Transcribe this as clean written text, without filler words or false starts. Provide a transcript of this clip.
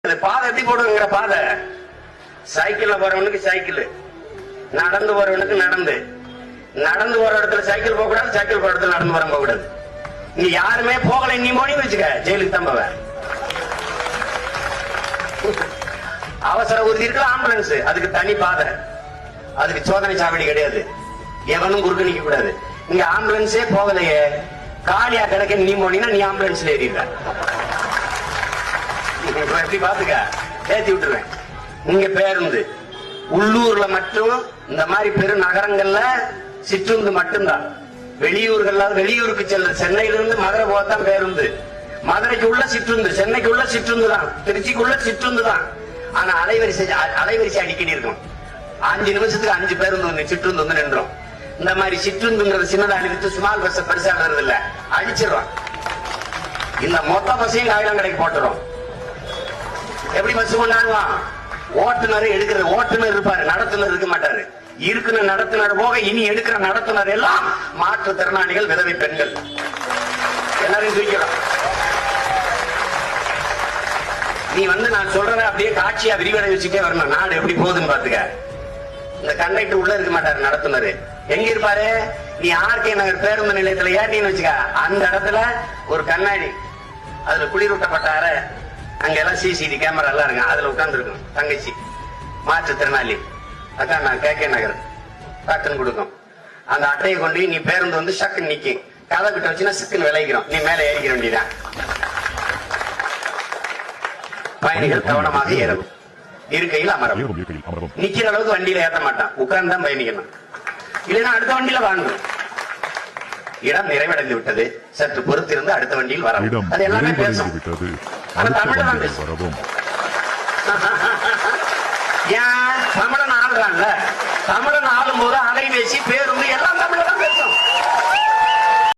பாதை எப்படி போடுங்கிற பாதை. சைக்கிள்ல போறவனுக்கு சைக்கிள், நடந்து போறவனுக்கு நடந்து. நடந்து போற இடத்துல சைக்கிள் போக கூடாது, சைக்கிள் போற இடத்துல நடந்து வர போக கூடாது. இங்க யாருமே போகல, நீ போனி வச்சுக்க ஜெயிலுக்கு தான் போவ. அவசர ஊர்தி இருக்கு, ஆம்புலன்ஸ் அதுக்கு தனி பாதை, அதுக்கு சோதனை சாவடி கிடையாது, எவனும் குறுக்க நிக்க கூடாது. இங்க ஆம்புலன்ஸே போகலையே, காலியா கிடக்க நீ போனீங்கன்னா நீ ஆம்புலன்ஸ்ல ஏறிடுற. எப்படி பாத்துக்க, ஏத்தி விட்டுருவேன். இங்க பேருந்து உள்ளூர்ல மட்டும், இந்த மாதிரி பெரு நகரங்கள்ல சிற்றுந்து மட்டும்தான். வெளியூர்கள்ல வெளியூருக்கு செல்ற, சென்னையில இருந்து மதுரை போகத்தான் பேருந்து. மதுரைக்கு உள்ள சிற்றுந்து, சென்னைக்கு உள்ள சிற்றுந்து தான், திருச்சிக்குள்ள சிற்றுந்து தான். ஆனா அலைவரிசை அடிக்கடி இருக்கும். 5 நிமிஷத்துக்கு 5 பேருந்து வந்து சிற்றுந்து வந்து நின்றோம். இந்த மாதிரி சிற்றுந்துங்கிறது சின்னதா அழிவிட்டு ஸ்மால் பஸ் பெருசா இல்ல, அடிச்சிடறோம். இந்த மொத்த பஸ்ஸையும் காயிலாம் கடைக்கு போட்டுரும். எப்படி பஸ் கொண்டாடுவான்? ஓட்டுநர் எடுக்கிற ஓட்டுநர் இருப்பாரு, நடத்துனர் இருக்க மாட்டாரு. இருக்கிற நடத்துனர் போக இனி எடுக்கிற நடத்துனர் எல்லாம் மாற்றுத்திறனாளிகள், விதவை பெண்கள், எல்லாரையும் தூக்கிறோம். நீ நான் சொல்றத அப்படியே காட்சியா விரிவடை வச்சுட்டே வரணும். நாடு எப்படி போகுதுன்னு பாத்துக்க. இந்த கண்டக்டர் உள்ள இருக்க மாட்டாரு, நடத்துனர் எங்க இருப்பாரு? நீ ஆர்கே நகர் பேருந்து நிலையத்துல ஏறின்னு வச்சுக்க, அந்த இடத்துல ஒரு கண்ணாடி, அதுல குளிரூட்டப்பட்ட அறை, அங்க எல்லாம் சிசிடி கேமரா எல்லாம் இருக்கு, அதுல உட்கார்ந்து இருக்கும் தங்கச்சி மாற்றுத்திறனாளி. அக்கா நான் கேகே நகர், டக்குன்னு கொடுக்கும். அந்த அட்டையை கொண்டு நீ பேருந்து வந்து சக்குன்னு நிக்கும், கதை கிட்ட வச்சுன்னா சிக்குன்னு விளைக்கிறோம், நீ மேல ஏறிக்கிற வேண்டியதான். பயணிகள் கவனமாக ஏறவும், இருக்கையில் அமரவும். நிக்கிற அளவுக்கு வண்டியில ஏற்ற மாட்டான், உட்கார்ந்து தான் பயணிக்கணும், இல்லைன்னா அடுத்த வண்டியில வாங்கணும். இடம் நிறைவடைந்து விட்டது, சற்று பொறுத்திருந்து அடுத்த வண்டியில் வரவும். அது எல்லாமே பேசும், ஆனா தமிழ் தான் பேசும். ஏன் தமிழன் ஆள்றான்ல, தமிழன் ஆளும் போது அலைபேசி பேருந்து